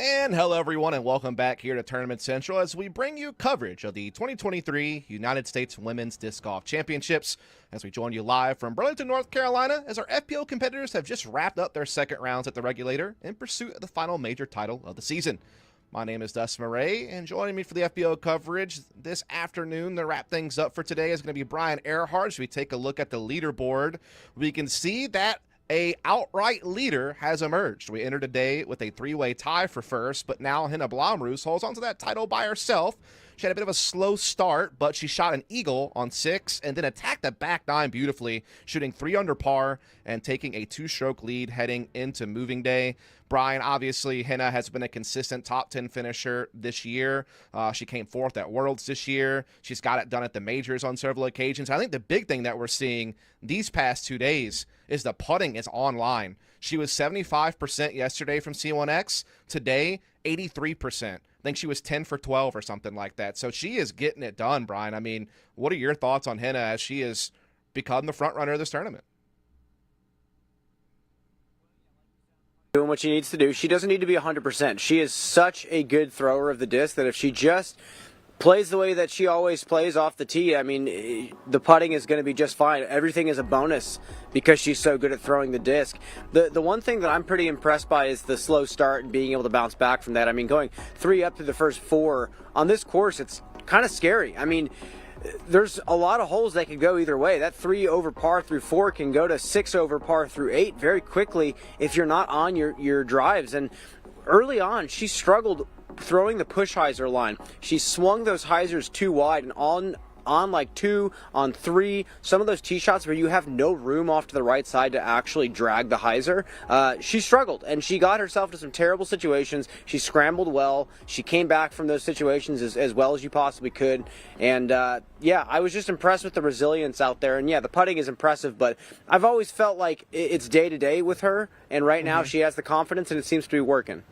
And hello, everyone, and welcome back here to Tournament Central as we bring you coverage of the 2023 United States Women's Disc Golf Championships. As we join you live from Burlington, North Carolina, as our FPO competitors have just wrapped up their second rounds at the Regulator in pursuit of the final major title of the season. My name is Dustin Murray, and joining me for the FPO coverage this afternoon to wrap things up for today is going to be Brian Earhart. As we take a look at the leaderboard, we can see that a outright leader has emerged. We entered today with a three-way tie for first, but now Henna Blomroos holds onto that title by herself. She had a bit of a slow start, but she shot an eagle on 6 and then attacked the back 9 beautifully, shooting 3 under par and taking a 2-stroke lead heading into moving day. Brian, obviously, Henna has been a consistent top 10 finisher this year. She came 4th at Worlds this year. She's got it done at the majors on several occasions. I think the big thing that we're seeing these past 2 days is the putting is online. She was 75% yesterday from C1X. Today, 83%. I think she was 10 for 12 or something like that. So she is getting it done, Brian. I mean, what are your thoughts on Henna as she has become the front runner of this tournament? Doing what she needs to do. She doesn't need to be 100%. She is such a good thrower of the disc that if she just plays the way that she always plays off the tee, I mean, the putting is going to be just fine. Everything is a bonus because she's so good at throwing the disc. The one thing that I'm pretty impressed by is the slow start and being able to bounce back from that. I mean, going 3 up to the first 4 on this course, it's kind of scary. I mean, there's a lot of holes that can go either way. That 3 over par through 4 can go to 6 over par through 8 very quickly if you're not on your drives. And early on, she struggled throwing the push hyzer line. She swung those hyzers too wide and on like 2, on 3, some of those tee shots where you have no room off to the right side to actually drag the hyzer. She struggled, and she got herself to some terrible situations. She scrambled well. She came back from those situations as well as you possibly could. And yeah, I was just impressed with the resilience out there. And yeah, the putting is impressive, but I've always felt like it's day to day with her. And right now she has the confidence, and it seems to be working.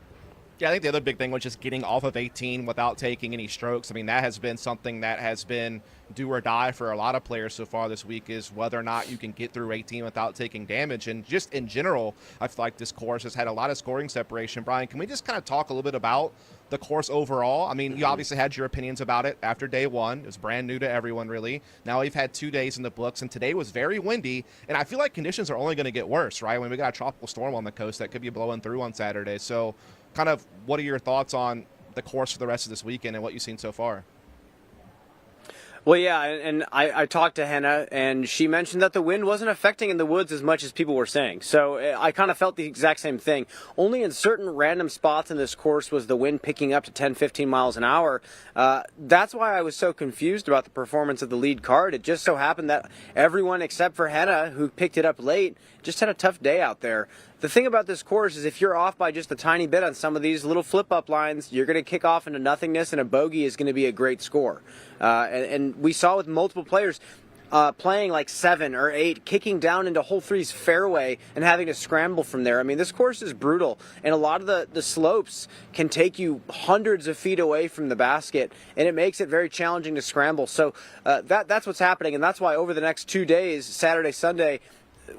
Yeah, I think the other big thing was just getting off of 18 without taking any strokes. I mean, that has been something that has been do or die for a lot of players so far this week, is whether or not you can get through 18 without taking damage. And just in general, I feel like this course has had a lot of scoring separation. Brian, can we just kind of talk a little bit about the course overall? I mean, you obviously had your opinions about it after day 1. It was brand new to everyone, really. Now we've had 2 days in the books, and today was very windy. And I feel like conditions are only going to get worse, right? When we got a tropical storm on the coast that could be blowing through on Saturday. So kind of what are your thoughts on the course for the rest of this weekend and what you've seen so far? Well, yeah, and I talked to Henna, and she mentioned that the wind wasn't affecting in the woods as much as people were saying. So I kind of felt the exact same thing. Only in certain random spots in this course was the wind picking up to 10, 15 miles an hour. That's why I was so confused about the performance of the lead card. It just so happened that everyone except for Henna, who picked it up late, just had a tough day out there. The thing about this course is if you're off by just a tiny bit on some of these little flip-up lines, you're going to kick off into nothingness, and a bogey is going to be a great score. And we saw with multiple players playing like 7 or 8, kicking down into hole 3's fairway and having to scramble from there. I mean, this course is brutal, and a lot of the slopes can take you hundreds of feet away from the basket, and it makes it very challenging to scramble. So that's what's happening, and that's why over the next 2 days, Saturday, Sunday,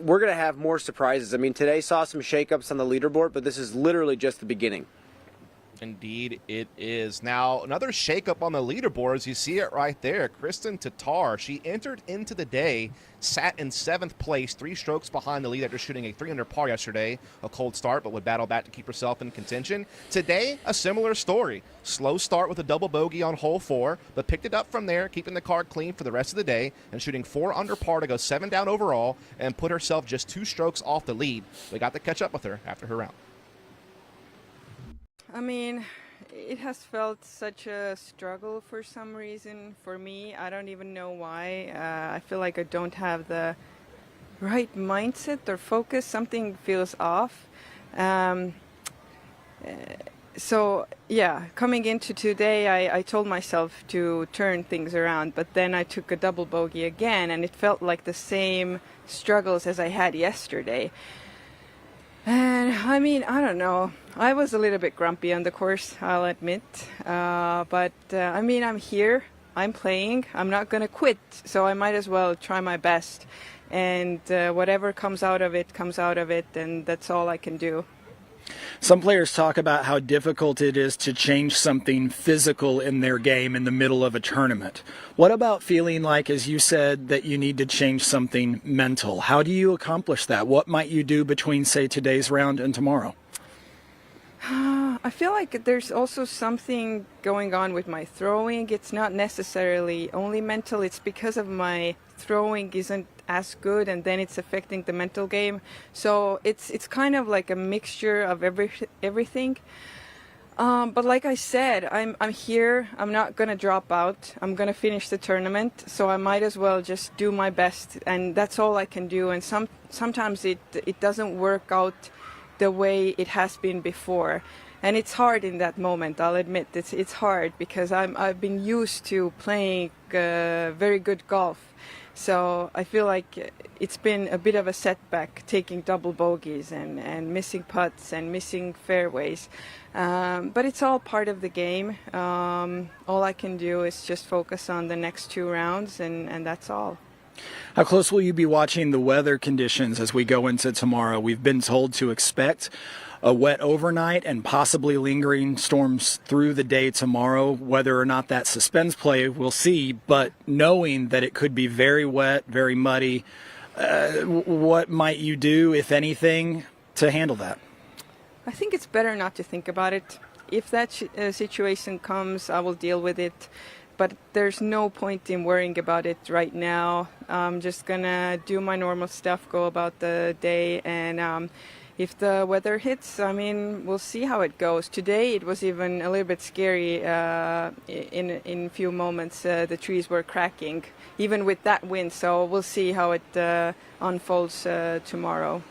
we're going to have more surprises. I mean, today saw some shakeups on the leaderboard, but this is literally just the beginning. Indeed, it is. Now, another shakeup on the leaderboards. You see it right there. Kristin Tattar, she entered into the day, sat in 7th place, 3 strokes behind the lead after shooting a 3 under par yesterday. A cold start, but would battle back to keep herself in contention. Today, a similar story. Slow start with a double bogey on hole 4, but picked it up from there, keeping the card clean for the rest of the day, and shooting 4 under par to go 7 down overall, and put herself just 2 strokes off the lead. We got to catch up with her after her round. I mean, it has felt such a struggle for some reason for me. I don't even know why. I feel like I don't have the right mindset or focus. Something feels off. So, yeah, coming into today, I told myself to turn things around, but then I took a double bogey again, and it felt like the same struggles as I had yesterday. And I mean, I don't know. I was a little bit grumpy on the course, I'll admit. But I mean, I'm here. I'm playing. I'm not going to quit. So I might as well try my best. And whatever comes out of it, comes out of it. And that's all I can do. Some players talk about how difficult it is to change something physical in their game in the middle of a tournament. What about feeling like, as you said, that you need to change something mental? How do you accomplish that? What might you do between, say, today's round and tomorrow? I feel like there's also something going on with my throwing. It's not necessarily only mental. It's because of my throwing isn't as good, and then it's affecting the mental game. So it's kind of like a mixture of everything. But like I said, I'm here. I'm not gonna drop out. I'm gonna finish the tournament. So I might as well just do my best, and that's all I can do. And sometimes it doesn't work out the way it has been before, and it's hard in that moment. I'll admit it's hard because I've been used to playing very good golf, so I feel like it's been a bit of a setback taking double bogeys and missing putts and missing fairways, but it's all part of the game. All I can do is just focus on the next 2 rounds, and that's all. How close will you be watching the weather conditions as we go into tomorrow? We've been told to expect a wet overnight and possibly lingering storms through the day tomorrow. Whether or not that suspends play, we'll see. But knowing that it could be very wet, very muddy, what might you do, if anything, to handle that? I think it's better not to think about it. If that situation comes, I will deal with it. But there's no point in worrying about it right now. I'm just gonna do my normal stuff, go about the day, and if the weather hits, I mean, we'll see how it goes. Today it was even a little bit scary. In a few moments, the trees were cracking, even with that wind. So we'll see how it unfolds tomorrow.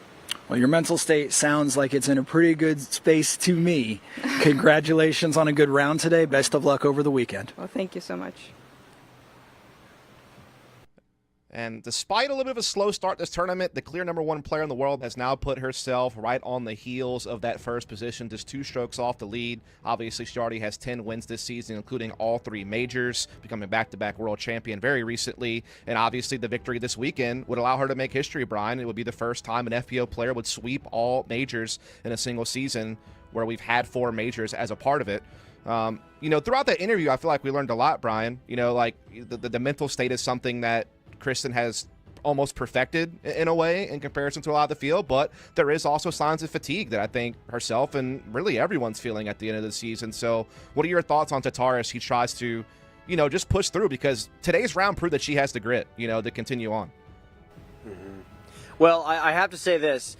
Well, your mental state sounds like it's in a pretty good space to me. Congratulations on a good round today. Best of luck over the weekend. Well, thank you so much. And despite a little bit of a slow start this tournament, the clear #1 player in the world has now put herself right on the heels of that first position, just 2 strokes off the lead. Obviously, she already has 10 wins this season, including all 3 majors, becoming back-to-back world champion very recently. And obviously, the victory this weekend would allow her to make history, Brian. It would be the first time an FPO player would sweep all majors in a single season, where we've had 4 majors as a part of it. Throughout that interview, I feel like we learned a lot, Brian. Like the mental state is something that Kristin has almost perfected in a way in comparison to a lot of the field, but there is also signs of fatigue that I think herself and really everyone's feeling at the end of the season. So what are your thoughts on Tattar as she tries to, just push through? Because today's round proved that she has the grit, to continue on. Mm-hmm. Well, I have to say this.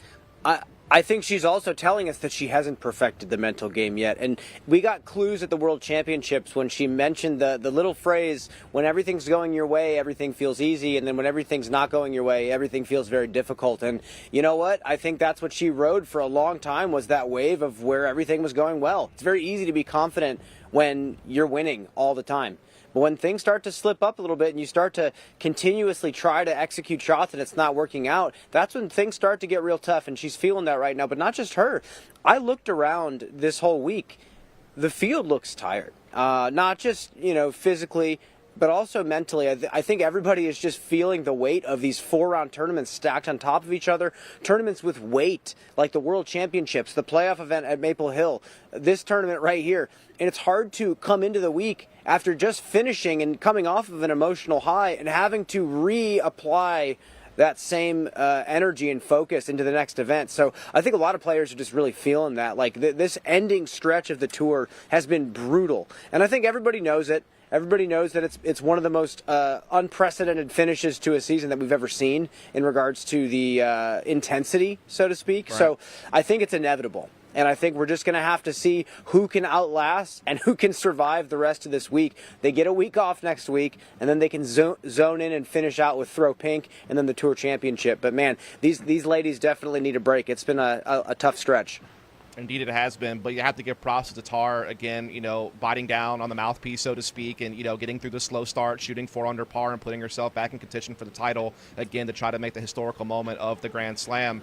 I think she's also telling us that she hasn't perfected the mental game yet. And we got clues at the World Championships when she mentioned the little phrase, when everything's going your way, everything feels easy. And then when everything's not going your way, everything feels very difficult. And you know what? I think that's what she rode for a long time, was that wave of where everything was going well. It's very easy to be confident when you're winning all the time. But when things start to slip up a little bit and you start to continuously try to execute shots and it's not working out, that's when things start to get real tough, and she's feeling that right now. But not just her. I looked around this whole week. The field looks tired. Not just, physically, but also mentally. I think everybody is just feeling the weight of these 4-round tournaments stacked on top of each other. Tournaments with weight, like the World Championships, the playoff event at Maple Hill, this tournament right here. And it's hard to come into the week after just finishing and coming off of an emotional high and having to reapply that same energy and focus into the next event. So I think a lot of players are just really feeling that. Like this ending stretch of the tour has been brutal. And I think everybody knows it. Everybody knows that it's one of the most unprecedented finishes to a season that we've ever seen in regards to the intensity, so to speak. Right. So I think it's inevitable. And I think we're just going to have to see who can outlast and who can survive the rest of this week. They get a week off next week, and then they can zone in and finish out with Throw Pink and then the Tour Championship. But, man, these ladies definitely need a break. It's been a tough stretch. Indeed, it has been, but you have to give props to Tattar again, biting down on the mouthpiece, so to speak, and, getting through the slow start, shooting 4 under par and putting herself back in contention for the title again to try to make the historical moment of the Grand Slam.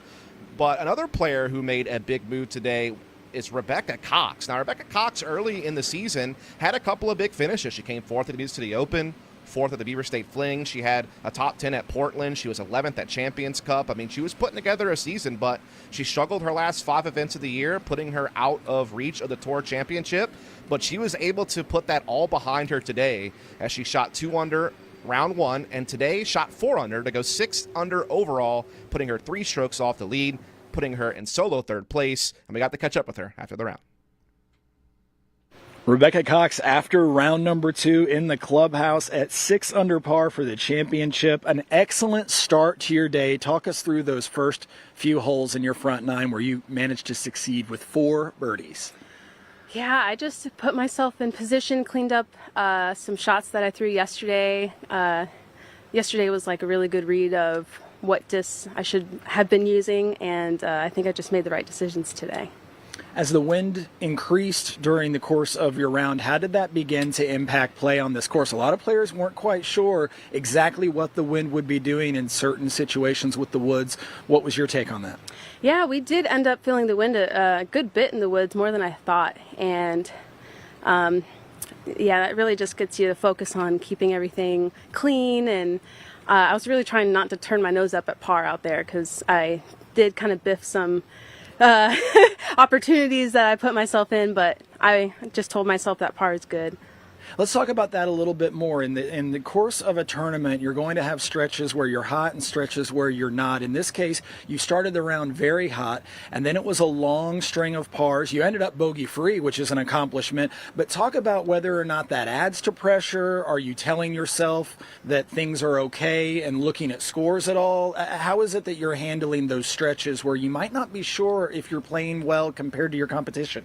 But another player who made a big move today is Rebecca Cox. Now, Rebecca Cox early in the season had a couple of big finishes. She came 4th at the Open, 4th at the Beaver State Fling. She had a top 10 at Portland. She was 11th at Champions Cup. I mean, she was putting together a season, but she struggled her last 5 events of the year, putting her out of reach of the Tour Championship. But she was able to put that all behind her today as she shot 2 under round 1, and today shot 4 under to go 6 under overall, putting her 3 strokes off the lead, putting her in solo 3rd place, and we got to catch up with her after the round. Rebecca Cox, after round number 2 in the clubhouse at 6 under par for the championship. An excellent start to your day. Talk us through those first few holes in your front 9 where you managed to succeed with 4 birdies. Yeah, I just put myself in position, cleaned up some shots that I threw yesterday. Yesterday was like a really good read of what discs I should have been using, and I think I just made the right decisions today. As the wind increased during the course of your round, how did that begin to impact play on this course? A lot of players weren't quite sure exactly what the wind would be doing in certain situations with the woods. What was your take on that? Yeah, we did end up feeling the wind a good bit in the woods, more than I thought. And yeah, that really just gets you to focus on keeping everything clean. And I was really trying not to turn my nose up at par out there, because I did kind of biff some opportunities that I put myself in, but I just told myself that par is good. Let's talk about that a little bit more. In the course of a tournament, you're going to have stretches where you're hot and stretches where you're not. In this case, you started the round very hot, and then it was a long string of pars. You ended up bogey-free, which is an accomplishment. But talk about whether or not that adds to pressure. Are you telling yourself that things are okay and looking at scores at all? How is it that you're handling those stretches where you might not be sure if you're playing well compared to your competition?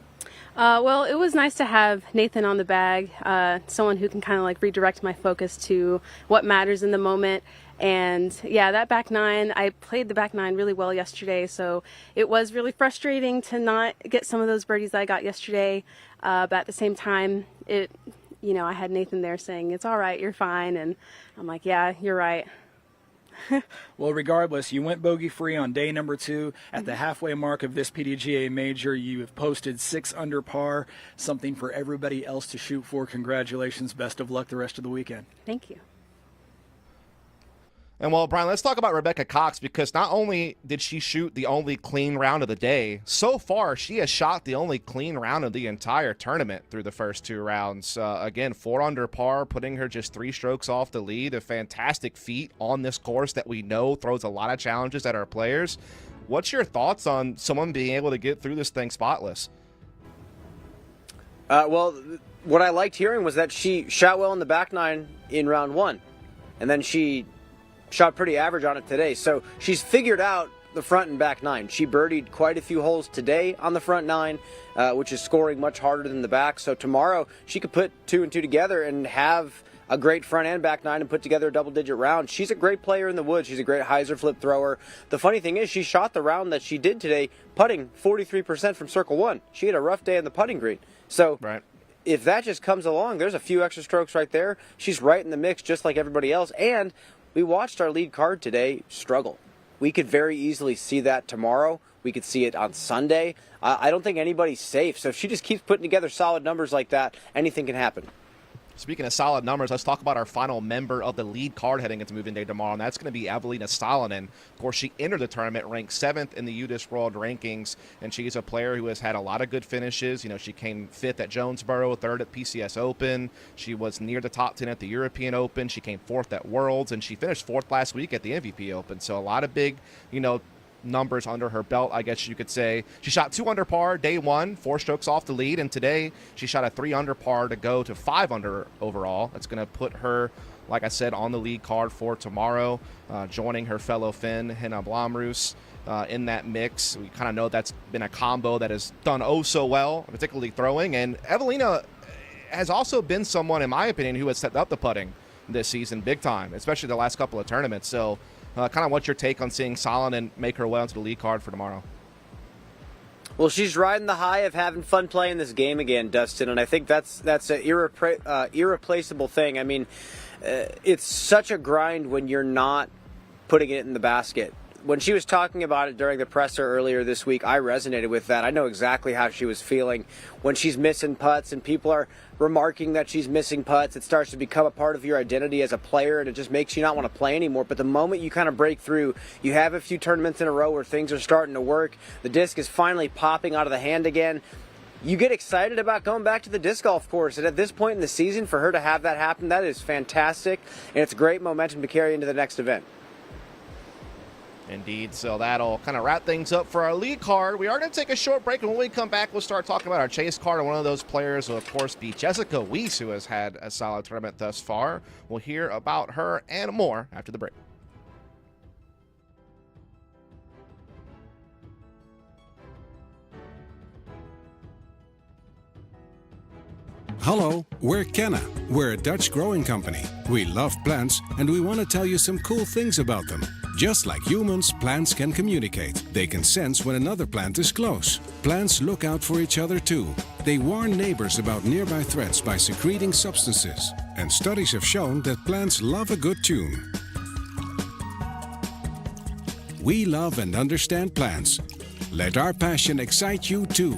Well, it was nice to have Nathan on the bag, someone who can kind of like redirect my focus to what matters in the moment. And yeah, that back 9, I played the back 9 really well yesterday, so it was really frustrating to not get some of those birdies that I got yesterday. But at the same time, I had Nathan there saying, "It's all right, you're fine," and I'm like, "Yeah, you're right." Well, regardless, you went bogey-free on day number 2. At the halfway mark of this PDGA major, you have posted 6 under par, something for everybody else to shoot for. Congratulations. Best of luck the rest of the weekend. Thank you. And well, Brian, let's talk about Rebecca Cox, because not only did she shoot the only clean round of the day, so far she has shot the only clean round of the entire tournament through the first 2 rounds. Again, 4 under par, putting her just 3 strokes off the lead. A fantastic feat on this course that we know throws a lot of challenges at our players. What's your thoughts on someone being able to get through this thing spotless? Well, what I liked hearing was that she shot well in the back 9 in round 1, and then she shot pretty average on it today. So she's figured out the front and back 9. She birdied quite a few holes today on the front 9, which is scoring much harder than the back. So tomorrow she could put 2 and 2 together and have a great front and back 9 and put together a double-digit round. She's a great player in the woods. She's a great hyzer flip thrower. The funny thing is, she shot the round that she did today putting 43% from circle 1. She had a rough day on the putting green. So right. If that just comes along, there's a few extra strokes right there. She's right in the mix just like everybody else. And we watched our lead card today struggle. We could very easily see that tomorrow. We could see it on Sunday. I don't think anybody's safe. So if she just keeps putting together solid numbers like that, anything can happen. Speaking of solid numbers, let's talk about our final member of the lead card heading into Moving Day tomorrow, and that's going to be Eveliina Salonen. Of course, she entered the tournament ranked 7th in the UDIS World Rankings, and she's a player who has had a lot of good finishes. She came 5th at Jonesboro, 3rd at PCS Open. She was near the top 10 at the European Open. She came 4th at Worlds, and she finished 4th last week at the MVP Open. So a lot of big, numbers under her belt, I guess you could say. She shot 2 under par day 1, 4 strokes off the lead, and today she shot a 3 under par to go to 5 under overall. That's going to put her, like I said, on the lead card for tomorrow, joining her fellow Finn, Henna Blomroos, in that mix. We kind of know that's been a combo that has done oh so well, particularly throwing, and Eveliina has also been someone, in my opinion, who has stepped up the putting this season big time, especially the last couple of tournaments. So kind of what's your take on seeing Salonen make her way onto the lead card for tomorrow? Well, she's riding the high of having fun playing this game again, Dustin, and I think that's an irreplaceable thing. I mean, it's such a grind when you're not putting it in the basket. when she was talking about it during the presser earlier this week, I resonated with that. I know exactly how she was feeling when she's missing putts and people are remarking that she's missing putts. It starts to become a part of your identity as a player, and it just makes you not want to play anymore. But the moment you kind of break through, you have a few tournaments in a row where things are starting to work, the disc is finally popping out of the hand again, you get excited about going back to the disc golf course. And at this point in the season, for her to have that happen, that is fantastic, and it's great momentum to carry into the next event. Indeed, so that'll kind of wrap things up for our lead card. We are going to take a short break, and when we come back, we'll start talking about our chase card, and one of those players will, of course, be Jessica Weese, who has had a solid tournament thus far. We'll hear about her and more after the break. Hello, we're Kenna. We're a Dutch growing company. We love plants, and we want to tell you some cool things about them. Just like humans, plants can communicate. They can sense when another plant is close. Plants look out for each other too. They warn neighbors about nearby threats by secreting substances. And studies have shown that plants love a good tune. We love and understand plants. Let our passion excite you too.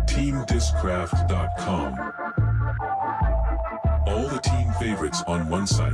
TeamDiscraft.com. All the team favorites on one site.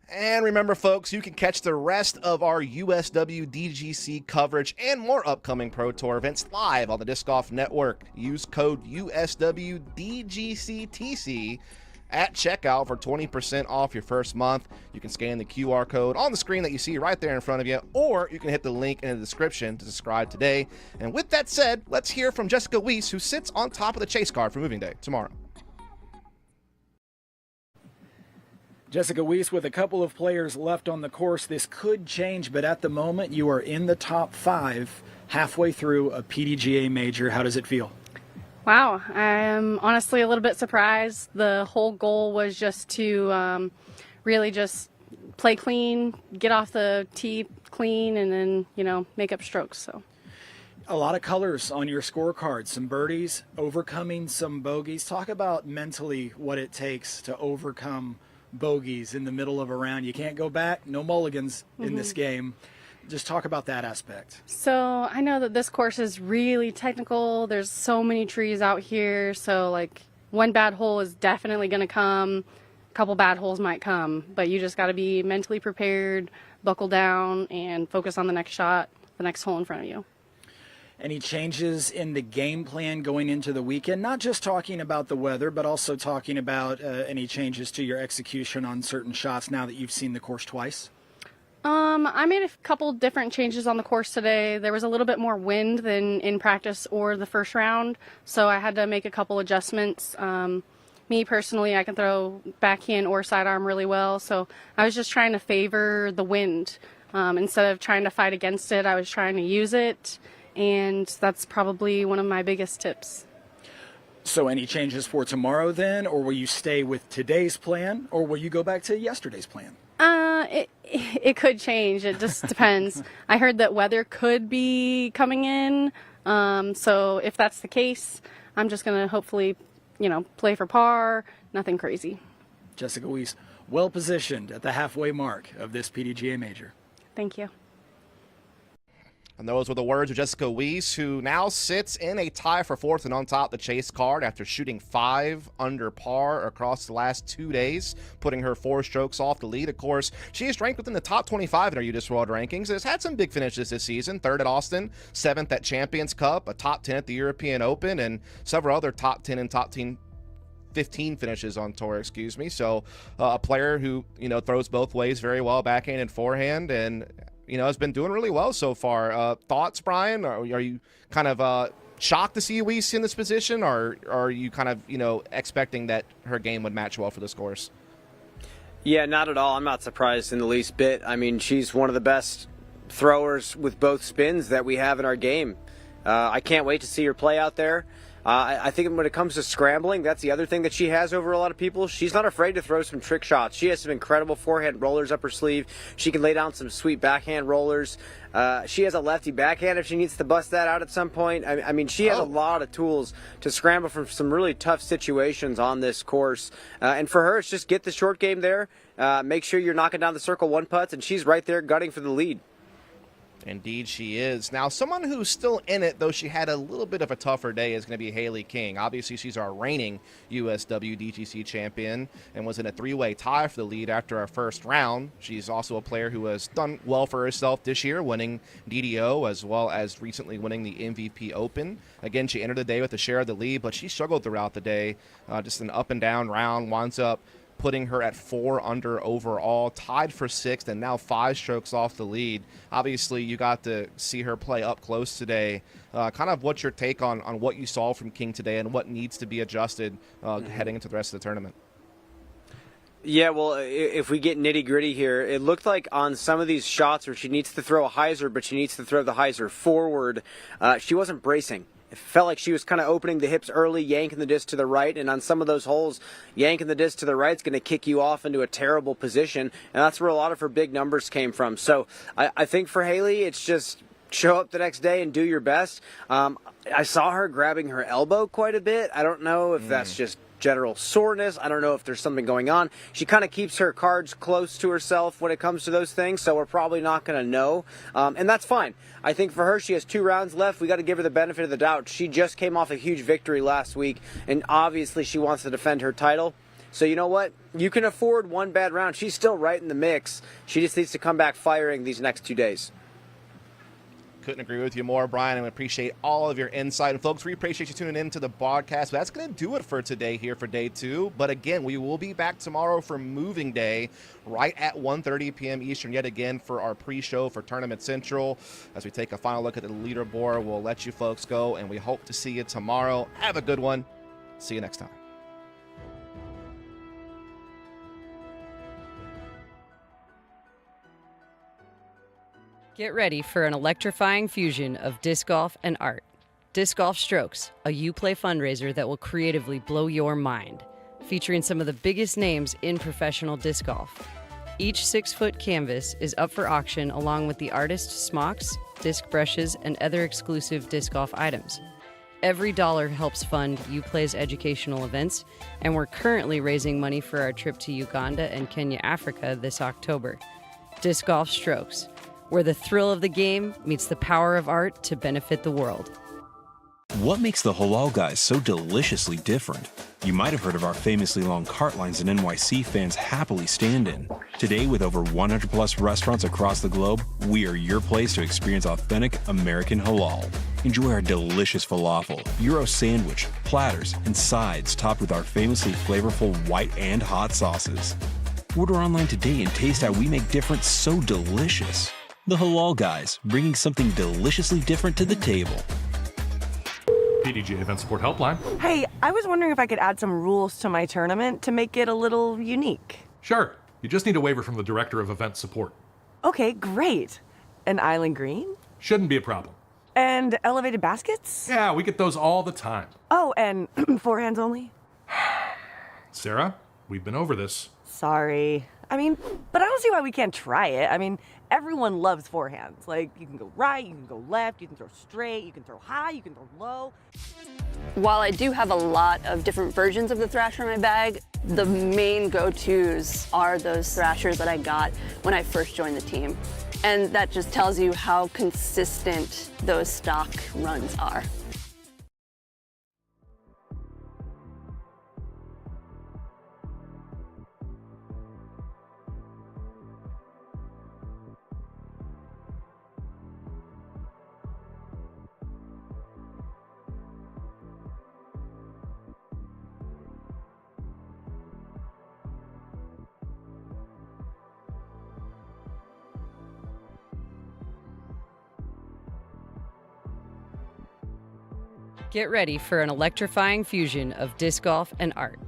And remember, folks, you can catch the rest of our USW DGC coverage and more upcoming Pro Tour events live on the Disc Golf Network. Use code USWDGCTC at checkout for 20% off your first month. You can scan the QR code on the screen that you see right there in front of you, or you can hit the link in the description to subscribe today. And with that said, let's hear from Jessica Weese, who sits on top of the chase card for Moving Day tomorrow. Jessica Weese, with a couple of players left on the course, this could change, but at the moment you are in the top 5 halfway through a PDGA major. How does it feel? Wow, I'm honestly a little bit surprised. The whole goal was just to really just play clean, get off the tee clean, and then, make up strokes. So a lot of colors on your scorecard, some birdies, overcoming some bogeys. Talk about mentally what it takes to overcome bogeys in the middle of a round. You can't go back, no mulligans in this game. Just talk about that aspect. So I know that this course is really technical. There's so many trees out here. So one bad hole is definitely going to come. A couple bad holes might come, but you just got to be mentally prepared, buckle down, and focus on the next shot, the next hole in front of you. Any changes in the game plan going into the weekend? Not just talking about the weather, but also talking about any changes to your execution on certain shots now that you've seen the course twice? I made a couple different changes on the course today. There was a little bit more wind than in practice or the first round, so I had to make a couple adjustments. Me personally, I can throw backhand or sidearm really well, so I was just trying to favor the wind. Instead of trying to fight against it, I was trying to use it. And that's probably one of my biggest tips. So any changes for tomorrow then, or will you stay with today's plan, or will you go back to yesterday's plan? It could change. It just depends. I heard that weather could be coming in. So if that's the case, I'm just going to hopefully, play for par, nothing crazy. Jessica Weese, well positioned at the halfway mark of this PDGA major. Thank you. And those were the words of Jessica Weese, who now sits in a tie for 4th and on top the chase card after shooting 5 under par across the last 2 days, putting her 4 strokes off the lead. Of course, she is ranked within the top 25 in our UDIS World Rankings. Has had some big finishes this season: 3rd at Austin, 7th at Champions Cup, a top 10 at the European Open, and several other top 10 and top 15 finishes on tour, So a player who, throws both ways very well, backhand and forehand, and has been doing really well so far. Thoughts, Brian? Are you kind of shocked to see Weese in this position, or are you kind of, expecting that her game would match well for this course? Yeah, not at all. I'm not surprised in the least bit. I mean, she's one of the best throwers with both spins that we have in our game. I can't wait to see her play out there. I think when it comes to scrambling, that's the other thing that she has over a lot of people. She's not afraid to throw some trick shots. She has some incredible forehand rollers up her sleeve. She can lay down some sweet backhand rollers. She has a lefty backhand if she needs to bust that out at some point. I mean, she has a lot of tools to scramble from some really tough situations on this course. And for her, it's just get the short game there. Make sure you're knocking down the circle 1 putts, and she's right there gutting for the lead. Indeed she is. Now, someone who's still in it, though she had a little bit of a tougher day, is going to be Hailey King. Obviously, she's our reigning USW DGC champion and was in a 3-way tie for the lead after our first round. She's also a player who has done well for herself this year, winning DDO as well as recently winning the MVP Open. Again, she entered the day with a share of the lead, but she struggled throughout the day. Just an up-and-down round, winds up putting her at 4 under overall, tied for 6th, and now 5 strokes off the lead. Obviously, you got to see her play up close today. Kind of what's your take on what you saw from King today and what needs to be adjusted heading into the rest of the tournament? Yeah, well, if we get nitty-gritty here, it looked like on some of these shots where she needs to throw a hyzer, but she needs to throw the hyzer forward, she wasn't bracing. It felt like she was kind of opening the hips early, yanking the disc to the right, and on some of those holes, yanking the disc to the right is going to kick you off into a terrible position, and that's where a lot of her big numbers came from. So I think for Hailey, it's just show up the next day and do your best. I saw her grabbing her elbow quite a bit. I don't know if that's just general soreness. I don't know if there's something going on. She kind of keeps her cards close to herself when it comes to those things, so we're probably not going to know. And that's fine. I think for her, she has 2 rounds left. We got to give her the benefit of the doubt. She just came off a huge victory last week, and obviously she wants to defend her title. So you know what? You can afford 1 bad round. She's still right in the mix. She just needs to come back firing these next 2 days. Couldn't agree with you more, Brian, and we appreciate all of your insight. And folks, we appreciate you tuning in to the podcast. But that's going to do it for today here for day 2. But again, we will be back tomorrow for moving day right at 1:30 p.m. Eastern yet again for our pre-show for Tournament Central. As we take a final look at the leaderboard, we'll let you folks go, and we hope to see you tomorrow. Have a good one. See you next time. Get ready for an electrifying fusion of disc golf and art. Disc Golf Strokes, a Uplay fundraiser that will creatively blow your mind, featuring some of the biggest names in professional disc golf. Each 6-foot canvas is up for auction along with the artist's smocks, disc brushes, and other exclusive disc golf items. Every dollar helps fund Uplay's educational events, and we're currently raising money for our trip to Uganda and Kenya, Africa this October. Disc Golf Strokes, where the thrill of the game meets the power of art to benefit the world. What makes the Halal Guys so deliciously different? You might have heard of our famously long cart lines in NYC fans happily stand in. Today, with over 100 plus restaurants across the globe, we are your place to experience authentic American halal. Enjoy our delicious falafel, Euro sandwich, platters, and sides topped with our famously flavorful white and hot sauces. Order online today and taste how we make different so delicious. The Halal Guys, bringing something deliciously different to the table. PDG Event Support Helpline. Hey, I was wondering if I could add some rules to my tournament to make it a little unique. Sure. You just need a waiver from the Director of Event Support. Okay, great. An island green? Shouldn't be a problem. And elevated baskets? Yeah, we get those all the time. Oh, and forehands only? Sarah, we've been over this. Sorry. I mean, but I don't see why we can't try it. I mean, everyone loves forehands. Like, you can go right, you can go left, you can throw straight, you can throw high, you can throw low. While I do have a lot of different versions of the Thrasher in my bag, the main go-tos are those Thrashers that I got when I first joined the team. And that just tells you how consistent those stock runs are. Get ready for an electrifying fusion of disc golf and art.